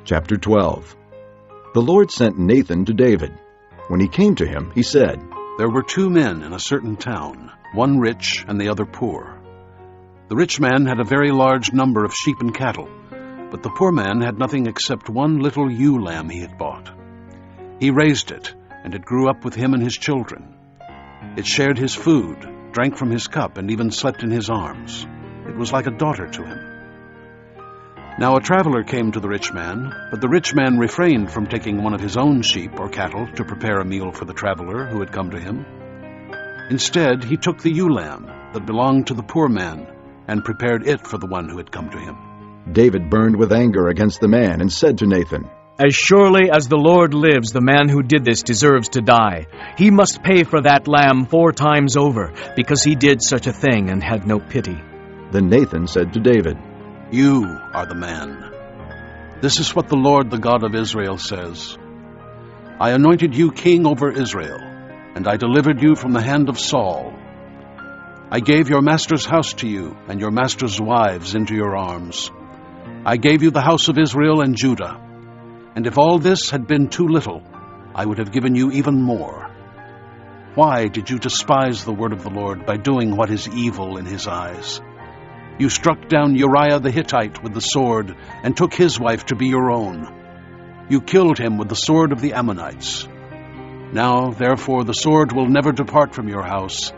Chapter 12. The Lord sent Nathan to David. When he came to him, he said, There were 2 men in a certain town, one rich and the other poor. The rich man had a very large number of sheep and cattle, but the poor man had nothing except one little ewe lamb he had bought. He raised it, and it grew up with him and his children. It shared his food, drank from his cup, and even slept in his arms. It was like a daughter to him. Now a traveler came to the rich man, but the rich man refrained from taking one of his own sheep or cattle to prepare a meal for the traveler who had come to him. Instead, he took the ewe lamb that belonged to the poor man and prepared it for the one who had come to him. David burned with anger against the man and said to Nathan, As surely as the Lord lives, the man who did this deserves to die. He must pay for that lamb 4 times over, because he did such a thing and had no pity. Then Nathan said to David, You are the man. This is what the Lord, the God of Israel, says. I anointed you king over Israel, and I delivered you from the hand of Saul. I gave your master's house to you, and your master's wives into your arms. I gave you the house of Israel and Judah. And if all this had been too little, I would have given you even more. Why did you despise the word of the Lord by doing what is evil in his eyes? You struck down Uriah the Hittite with the sword and took his wife to be your own. You killed him with the sword of the Ammonites. Now, therefore, the sword will never depart from your house,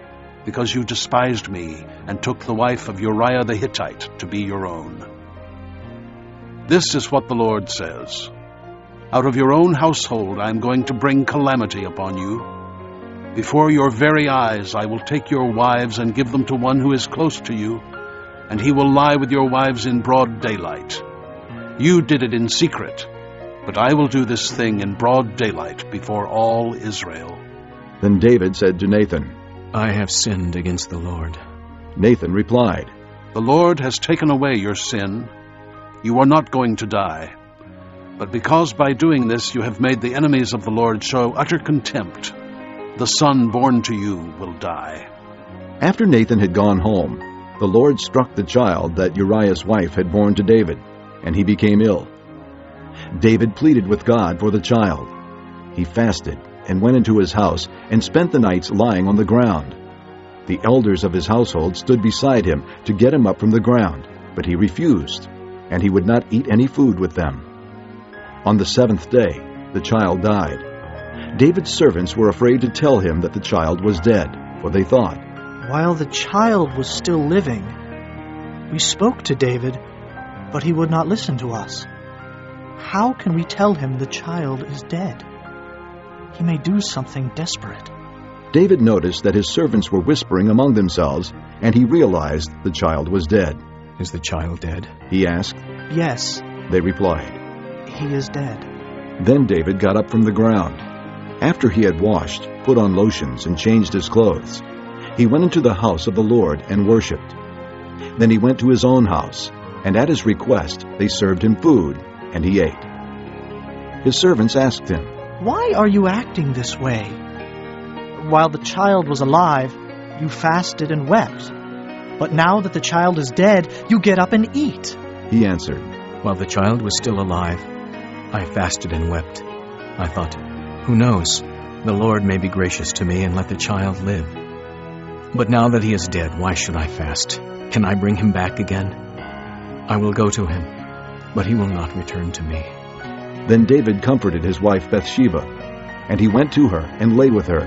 because you despised me and took the wife of Uriah the Hittite to be your own. This is what the Lord says. Out of your own household I am going to bring calamity upon you. Before your very eyes I will take your wives and give them to one who is close to you, and he will lie with your wives in broad daylight. You did it in secret, but I will do this thing in broad daylight before all Israel. Then David said to Nathan, I have sinned against the Lord. Nathan replied, The Lord has taken away your sin. You are not going to die. But because by doing this you have made the enemies of the Lord show utter contempt, the son born to you will die. After Nathan had gone home, the Lord struck the child that Uriah's wife had borne to David, and he became ill. David pleaded with God for the child. He fasted and went into his house and spent the nights lying on the ground. The elders of his household stood beside him to get him up from the ground, but he refused, and he would not eat any food with them. On the 7th day, the child died. David's servants were afraid to tell him that the child was dead, for they thought, While the child was still living, we spoke to David, but he would not listen to us. How can we tell him the child is dead? He may do something desperate. David noticed that his servants were whispering among themselves, and he realized the child was dead. Is the child dead? He asked. Yes, They replied. he is dead. Then David got up from the ground. After he had washed, put on lotions, and changed his clothes, he went into the house of the Lord and worshipped. Then he went to his own house, and at his request they served him food, and he ate. His servants asked him, Why are you acting this way? While the child was alive, you fasted and wept. But now that the child is dead, you get up and eat. He answered, While the child was still alive, I fasted and wept. I thought, who knows, the Lord may be gracious to me and let the child live. But now that he is dead, why should I fast? Can I bring him back again? I will go to him, but he will not return to me. Then David comforted his wife Bathsheba, and he went to her and lay with her.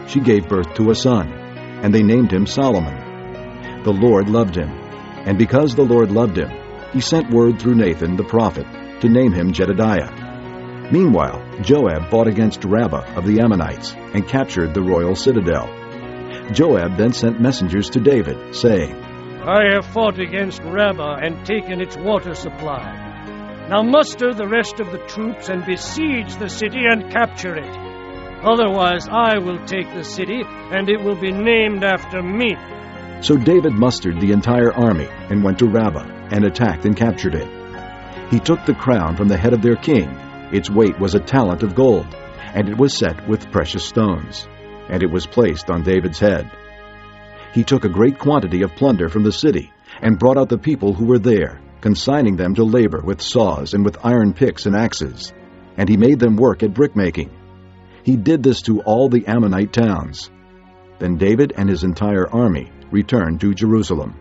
She gave birth to a son, and they named him Solomon. The Lord loved him, and because the Lord loved him, he sent word through Nathan the prophet to name him Jedediah. Meanwhile, Joab fought against Rabbah of the Ammonites and captured the royal citadel. Joab then sent messengers to David, saying, I have fought against Rabbah and taken its water supply. Now muster the rest of the troops and besiege the city and capture it. Otherwise I will take the city, and it will be named after me. So David mustered the entire army and went to Rabbah and attacked and captured it. He took the crown from the head of their king. Its weight was a talent of gold, and it was set with precious stones, and it was placed on David's head. He took a great quantity of plunder from the city and brought out the people who were there, consigning them to labor with saws and with iron picks and axes, and he made them work at brickmaking. He did this to all the Ammonite towns. Then David and his entire army returned to Jerusalem.